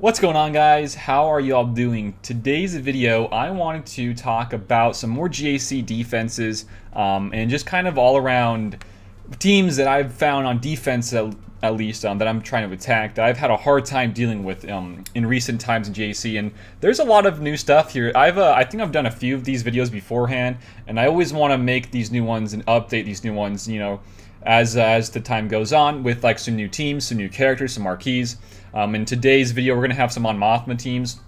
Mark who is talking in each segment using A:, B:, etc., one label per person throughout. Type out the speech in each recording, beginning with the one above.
A: What's going on, guys? How are you all doing? Today's video, I wanted to talk about some more GAC defenses and just kind of all around teams that I've found on defense at least that I'm trying to attack that I've had a hard time dealing with in recent times in GAC. And there's a lot of new stuff here. I think I've done a few of these videos beforehand, and I always want to make these new ones and update these new ones, as the time goes on with like some new teams, some new characters, some marquees. In today's video, we're going to have some Mon Mothra teams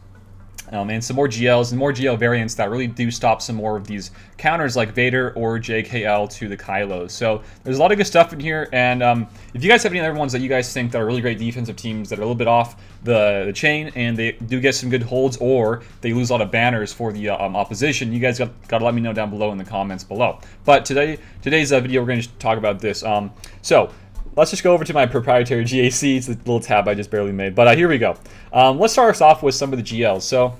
A: and some more GLs and more GL variants that really do stop some more of these counters like Vader or JKL to the Kylo. So there's a lot of good stuff in here, and if you guys have any other ones that you guys think that are really great defensive teams that are a little bit off the chain and they do get some good holds or they lose a lot of banners for the opposition, you guys got to let me know down below in the comments below. But today's video, we're going to talk about this. So let's just go over to my proprietary GAC. It's a little tab I just barely made, but here we go. Let's start us off with some of the GLs. So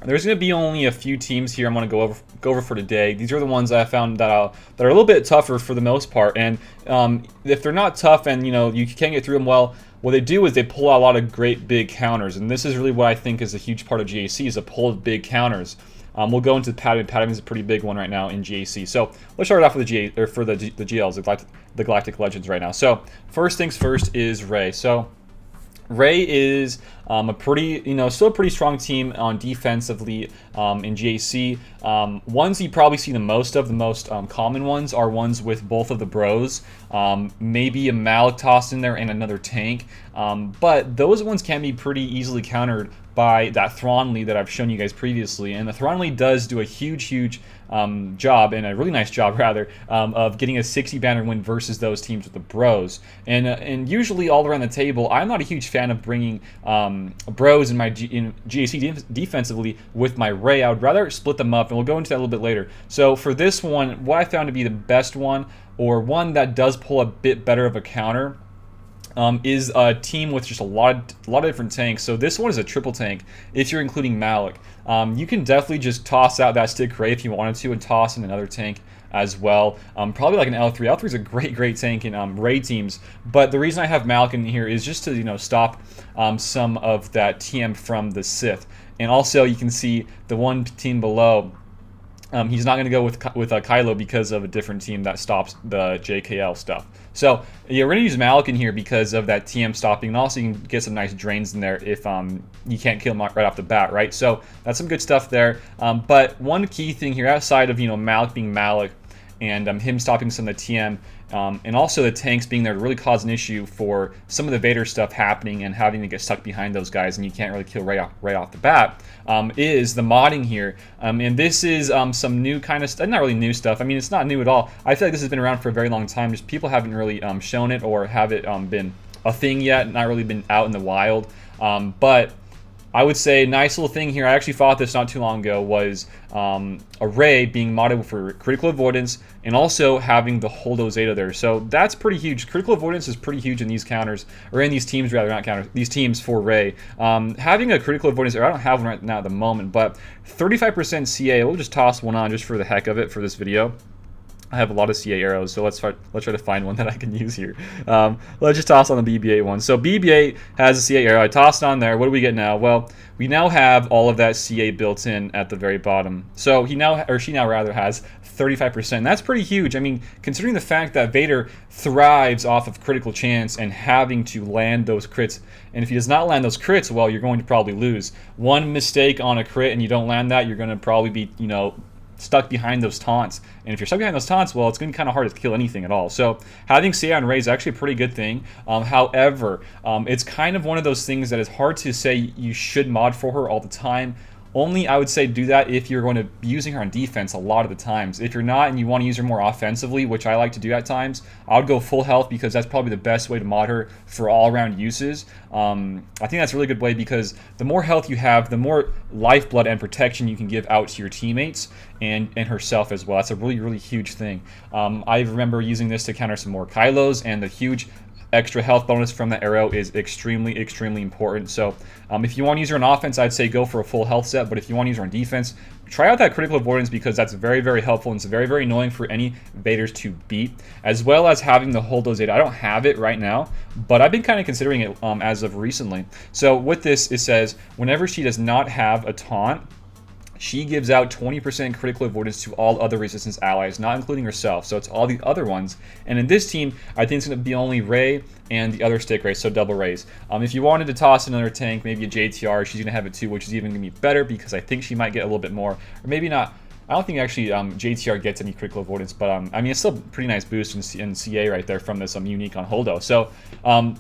A: there's going to be only a few teams here I'm going to go over for today. These are the ones I found that are a little bit tougher for the most part. And if they're not tough and you can't get through them well, what they do is they pull out a lot of great big counters. And this is really what I think is a huge part of GAC, is a pull of big counters. We'll go into Padme. Padme is a pretty big one right now in GAC. So let's start off with the GLs, the Galactic Legends right now. So first things first is Rey. So Rey is a pretty, still a pretty strong team on defensively in GAC. Ones you probably see the most common ones are ones with both of the bros, maybe a Malik tossed in there and another tank. But those ones can be pretty easily countered by that Thrawnlee that I've shown you guys previously. And the Thrawnlee does do a huge job, and a really nice job rather, of getting a 60 banner win versus those teams with the bros. And usually all around the table, I'm not a huge fan of bringing bros in GAC defensively with my Rey. I would rather split them up, and we'll go into that a little bit later. So for this one, what I found to be the best one, or one that does pull a bit better of a counter, is a team with just a lot of different tanks. So this one is a triple tank if you're including Malik. You can definitely just toss out that stick Rey if you wanted to and toss in another tank as well. Probably like an L3. L3 is a great tank in Rey teams. But the reason I have Malik in here is just to stop some of that TM from the Sith. And also you can see the one team below. He's not going to go with Kylo because of a different team that stops the JKL stuff. So yeah, we're going to use Malik in here because of that TM stopping, and also you can get some nice drains in there if you can't kill him right off the bat, right? So that's some good stuff there. But one key thing here, outside of Malik being Malik and him stopping some of the TM, and also the tanks being there to really cause an issue for some of the Vader stuff happening and having to get stuck behind those guys, and you can't really kill right off the bat, is the modding here. And this is some new kind of not really new stuff. I mean, it's not new at all. I feel like this has been around for a very long time. Just people haven't really shown it or have it been a thing yet, not really been out in the wild. But I would say nice little thing here. I actually fought this not too long ago, was a Rey being modded for critical avoidance and also having the Holdo Zeta there. So that's pretty huge. Critical avoidance is pretty huge in these counters, or in these teams rather, not counters, these teams for Rey. Having a critical avoidance, or I don't have one right now at the moment, but 35% CA, we'll just toss one on just for the heck of it for this video. I have a lot of CA arrows, so let's try to find one that I can use here. Let's just toss on the BB-8 one. So BB-8 has a CA arrow. I tossed on there. What do we get now? Well, we now have all of that CA built in at the very bottom. So she now rather has 35%. That's pretty huge. I mean, considering the fact that Vader thrives off of critical chance and having to land those crits, and if he does not land those crits, well, you're going to probably lose. One mistake on a crit and you don't land that, you're going to probably be, stuck behind those taunts. And if you're stuck behind those taunts, well, it's going to be kind of hard to kill anything at all. So having CA on Rey is actually a pretty good thing. However, it's kind of one of those things that is hard to say you should mod for her all the time. Only, I would say, do that if you're going to be using her on defense a lot of the times. If you're not and you want to use her more offensively, which I like to do at times, I would go full health because that's probably the best way to mod her for all-around uses. I think that's a really good way because the more health you have, the more lifeblood and protection you can give out to your teammates and herself as well. That's a really huge thing. I remember using this to counter some more Kylos, and the huge extra health bonus from the arrow is extremely, extremely important. So if you want to use her on offense, I'd say go for a full health set. But if you want to use her on defense, try out that critical avoidance, because that's very, very helpful, and it's very, very annoying for any Vaders to beat, as well as having the Holdo Zeta. I don't have it right now, but I've been kind of considering it as of recently. So with this, it says whenever she does not have a taunt, she gives out 20% critical avoidance to all other resistance allies, not including herself. So it's all the other ones. And in this team, I think it's going to be only Rey and the other stick Rey, so double Reys. If you wanted to toss another tank, maybe a JTR, she's going to have it too, which is even going to be better, because I think she might get a little bit more. Or maybe not. I don't think actually JTR gets any critical avoidance, but I mean, it's still a pretty nice boost in CA right there from this unique on Holdo. So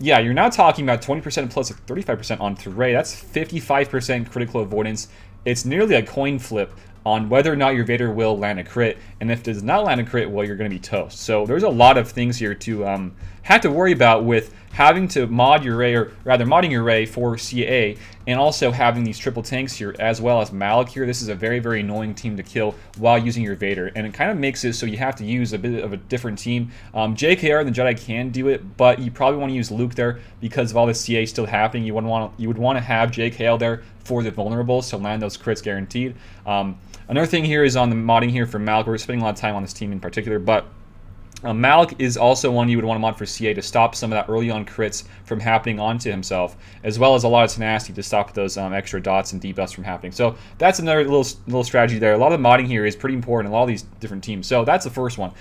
A: yeah, you're now talking about 20% plus 35% on Rey. That's 55% critical avoidance. It's nearly a coin flip on whether or not your Vader will land a crit, and if it does not land a crit, well, you're going to be toast. So there's a lot of things here to have to worry about with having to mod your Rey, or rather modding your Rey for CA, and also having these triple tanks here, as well as Malak here. This is a very, very annoying team to kill while using your Vader, and it kind of makes it so you have to use a bit of a different team. JKR and the Jedi can do it, but you probably want to use Luke there because of all the CA still happening. You would want to have JKL there for the vulnerables to land those crits guaranteed. Another thing here is on the modding here for Malak. We're spending a lot of time on this team in particular, but Malak is also one you would want to mod for CA to stop some of that early on crits from happening onto himself, as well as a lot of tenacity to stop those extra dots and debuffs from happening. So that's another little strategy there. A lot of the modding here is pretty important in a lot of these different teams. So that's the first one.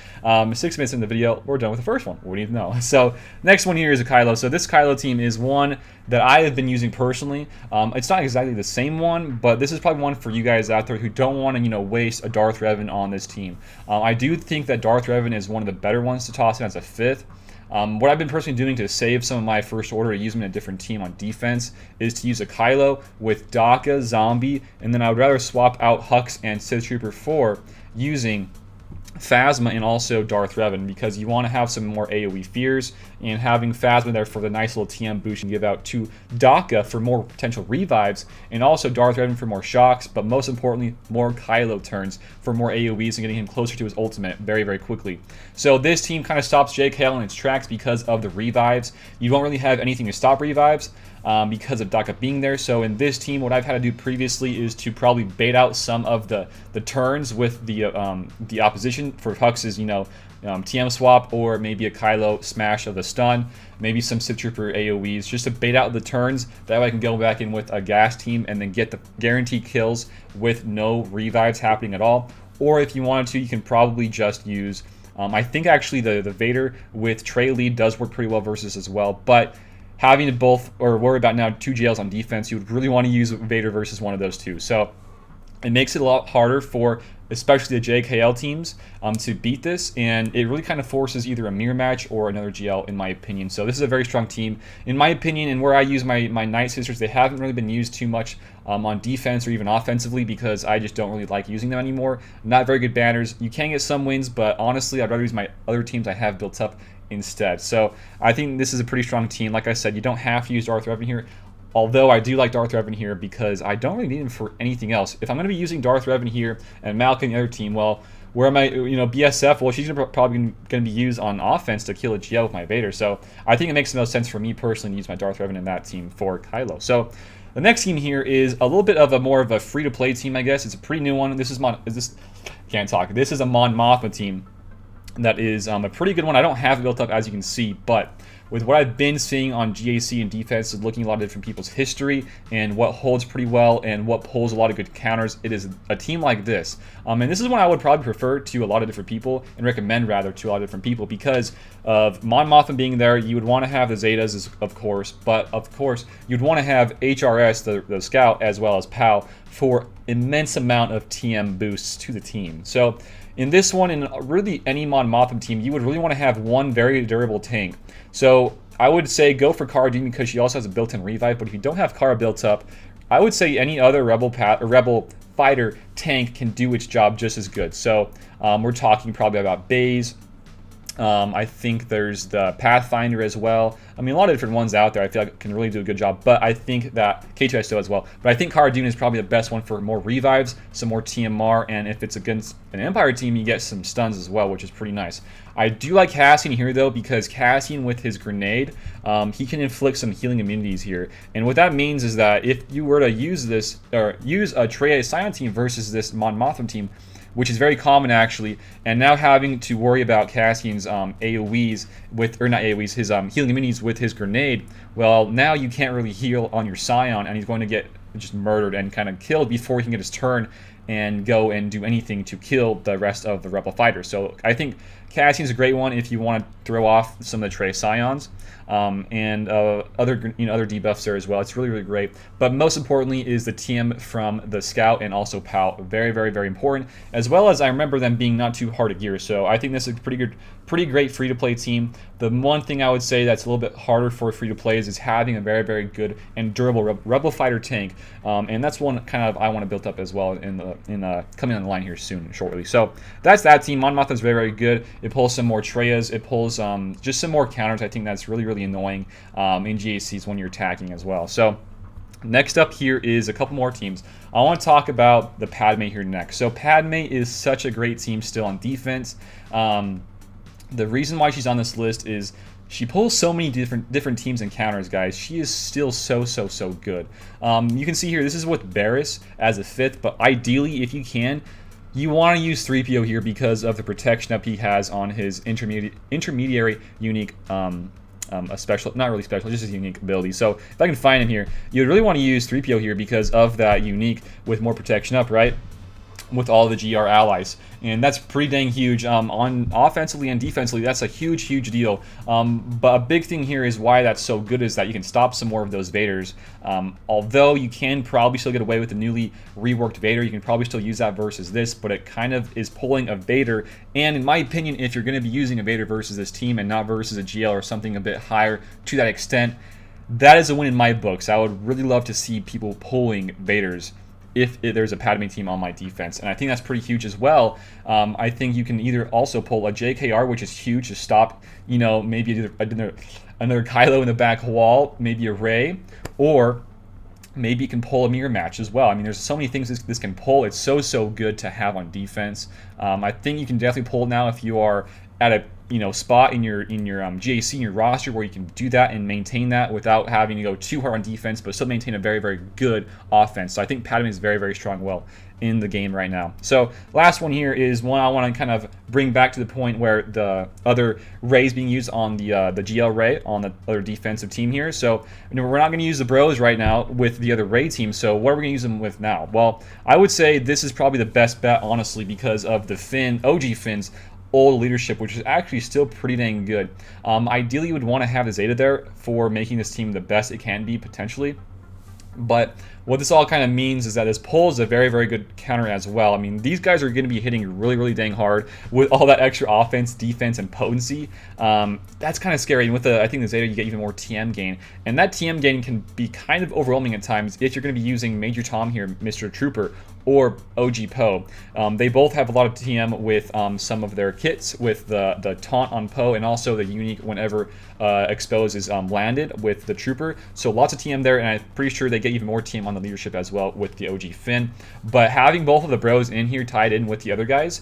A: 6 minutes in the video, we're done with the first one. What do you know? So next one here is a Kylo. So this Kylo team is one that I have been using personally. It's not exactly the same one, but this is probably one for you guys out there who don't want to, waste a Darth Revan on this team. I do think that Darth Revan is one of the better ones to toss in as a 5th. What I've been personally doing to save some of my first order to use them in a different team on defense is to use a Kylo with Daka, Zombie, and then I would rather swap out Hux and Sith Trooper for using Phasma and also Darth Revan, because you want to have some more AoE fears, and having Phasma there for the nice little TM boost and give out to Daka for more potential revives, and also Darth Revan for more shocks, but most importantly, more Kylo turns for more AoEs and getting him closer to his ultimate very, very quickly. So this team kind of stops JKL in its tracks because of the revives. You don't really have anything to stop revives because of Daka being there. So in this team, what I've had to do previously is to probably bait out some of the turns with the opposition for Hux's, TM swap, or maybe a Kylo smash of the stun, maybe some Sith Trooper AoEs, just to bait out the turns. That way I can go back in with a gas team and then get the guaranteed kills with no revives happening at all. Or if you wanted to, you can probably just use, I think actually the Vader with Trey lead does work pretty well versus as well, but having to both, or worry about now 2 jails on defense, you would really want to use Vader versus one of those two. So it makes it a lot harder for especially the JKL teams to beat this, and it really kind of forces either a mirror match or another GL, in my opinion. So this is a very strong team, in my opinion, and where I use my Night Sisters, they haven't really been used too much on defense or even offensively, because I just don't really like using them anymore. Not very good banners. You can get some wins, but honestly, I'd rather use my other teams I have built up instead. So I think this is a pretty strong team. Like I said, you don't have to use Darth Revan here. Although I do like Darth Revan here because I don't really need him for anything else. If I'm going to be using Darth Revan here and Malak in the other team, well, where am I, BSF? Well, she's probably going to be used on offense to kill a GL with my Vader. So I think it makes the most sense for me personally to use my Darth Revan in that team for Kylo. So the next team here is a little bit of a more of a free-to-play team, I guess. It's a pretty new one. This is This is a Mon Mothra team that is a pretty good one. I don't have it built up, as you can see, but with what I've been seeing on GAC and defense, looking at a lot of different people's history and what holds pretty well and what pulls a lot of good counters, it is a team like this. And this is one I would probably prefer to a lot of different people, and recommend rather to a lot of different people, because of Mon Mothra being there. You would want to have the Zetas, of course, but of course you'd want to have HRS, the Scout, as well as POW for immense amount of TM boosts to the team. So in this one, in really any Mon Mothra team, you would really want to have one very durable tank. So I would say go for Cara Dune because she also has a built-in revive, but if you don't have Cara built up, I would say any other Rebel fighter tank can do its job just as good. So we're talking probably about Baze, I think there's the Pathfinder as well. I mean, a lot of different ones out there I feel like can really do a good job, but I think that K2 still as well. But I think Cara Dune is probably the best one for more revives, some more TMR, and if it's against an Empire team, you get some stuns as well, which is pretty nice. I do like Cassian here, though, because Cassian with his grenade, he can inflict some healing immunities here. And what that means is that if you were to use this, or use a Trey Scion team versus this Mon Mothra team, which is very common actually, and now having to worry about Cassian's AoEs with, or not AoEs, his healing immunities with his grenade, well, now you can't really heal on your Scion, and he's going to get just murdered and kind of killed before he can get his turn and go and do anything to kill the rest of the Rebel fighters. So I think Cassian's a great one if you want to throw off some of the Trey Scions, and other debuffs there as well. It's really, really great. But most importantly is the TM from the Scout and also PAL. Very, very, very important. As well as I remember them being not too hard to gear. So I think this is a pretty great free-to-play team. The one thing I would say that's a little bit harder for free-to-play is having a very, very good and durable Rebel fighter tank. And that's one kind of I want to build up as well in coming on the line here soon, shortly. So that's that team. Mon Mothra is very, very good. It pulls some more Treyas. It pulls just some more counters. I think that's really, really annoying in GACs when you're attacking as well. So next up here is a couple more teams. I want to talk about the Padme here next. So Padme is such a great team still on defense. The reason why she's on this list is she pulls so many different teams and counters, guys. She is still so good. You can see here, this is with Barriss as a 5th, but ideally, if you can, you want to use 3PO here because of the protection up he has on his intermediary unique, a special, not really special, just his unique ability. So if I can find him here, you'd really want to use 3PO here because of that unique with more protection up, right? With all the GR allies, and that's pretty dang huge. On offensively and defensively, that's a huge deal. But a big thing here is why that's so good is that you can stop some more of those Vaders. Although you can probably still get away with the newly reworked Vader, you can probably still use that versus this, but it kind of is pulling a Vader. And in my opinion, if you're going to be using a Vader versus this team and not versus a GL or something a bit higher to that extent, that is a win in my books. I would really love to see people pulling Vaders if there's a Padme team on my defense, and I think that's pretty huge as well. I think you can either also pull a JKR, which is huge to stop, maybe another Kylo in the back wall, maybe a Rey, or maybe you can pull a mirror match as well. I mean, there's so many things this can pull. It's so good to have on defense. I think you can definitely pull now if you are at a spot in your GAC in your roster where you can do that and maintain that without having to go too hard on defense, but still maintain a very good offense. So I think Padme is very strong in the game right now. So last one here is one I want to kind of bring back to the point where the other Rays being used on the GL Ray on the other defensive team here. So we're not going to use the bros right now with the other Ray team. So what are we going to use them with now? Well, I would say this is probably the best bet, honestly, because of the OG Finn's old leadership, which is actually still pretty dang good. Ideally, you would want to have the Zeta there for making this team the best it can be, potentially. But what this all kind of means is that this pull is a very good counter as well. I mean, these guys are going to be hitting really dang hard with all that extra offense, defense, and potency. That's kind of scary. And with I think the Zeta, you get even more TM gain. And that TM gain can be kind of overwhelming at times if you're going to be using Major Tom here, Mr. Trooper, or OG Poe. They both have a lot of TM with some of their kits, with the taunt on Poe, and also the unique whenever expose is landed with the Trooper. So lots of TM there, and I'm pretty sure they get even more TM on the leadership as well with the OG Finn. But having both of the bros in here tied in with the other guys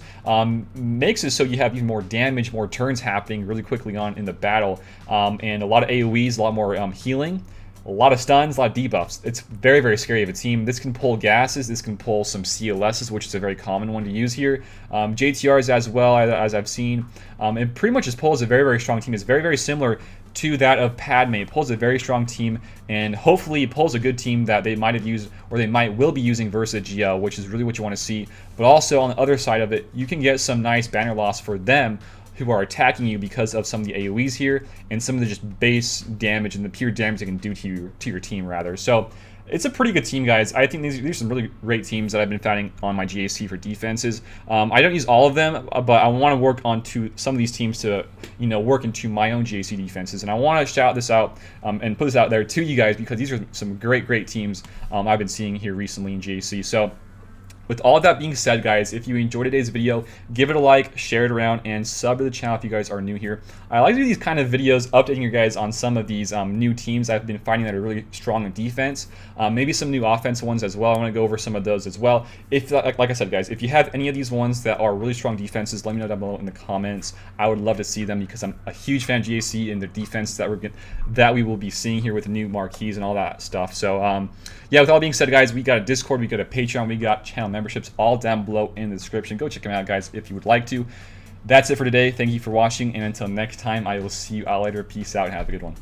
A: makes it so you have even more damage, more turns happening really quickly on in the battle, and a lot of AoEs, a lot more healing. A lot of stuns, a lot of debuffs. It's very scary of a team. This can pull gases. This can pull some CLSs, which is a very common one to use here. JTRs as well, as I've seen. It pretty much just pulls a very strong team. It's very similar to that of Padme. It pulls a very strong team, and hopefully it pulls a good team that they might have used or they will be using versus GL, which is really what you want to see. But also on the other side of it, you can get some nice banner loss for them who are attacking you because of some of the AoEs here and some of the just base damage and the pure damage they can do to your team, rather. So it's a pretty good team, guys. I think these are some really great teams that I've been finding on my GAC for defenses. I don't use all of them, but I want to work onto some of these teams to work into my own GAC defenses. And I want to shout this out and put this out there to you guys because these are some great teams I've been seeing here recently in GAC. So With all that being said, guys, if you enjoyed today's video, give it a like, share it around, and sub to the channel if you guys are new here. I like to do these kind of videos updating you guys on some of these new teams I've been finding that are really strong in defense. Maybe some new offensive ones as well. I want to go over some of those as well. If, like I said, guys, if you have any of these ones that are really strong defenses, let me know down below in the comments. I would love to see them because I'm a huge fan of GAC and the defense that we will be seeing here with the new marquees and all that stuff. So yeah, with all being said, guys, we got a Discord, we got a Patreon, we got channel memberships all down below in the description. Go check them out, guys, if you would like to. That's it for today. Thank you for watching, and until next time, I will see you all later. Peace out and have a good one.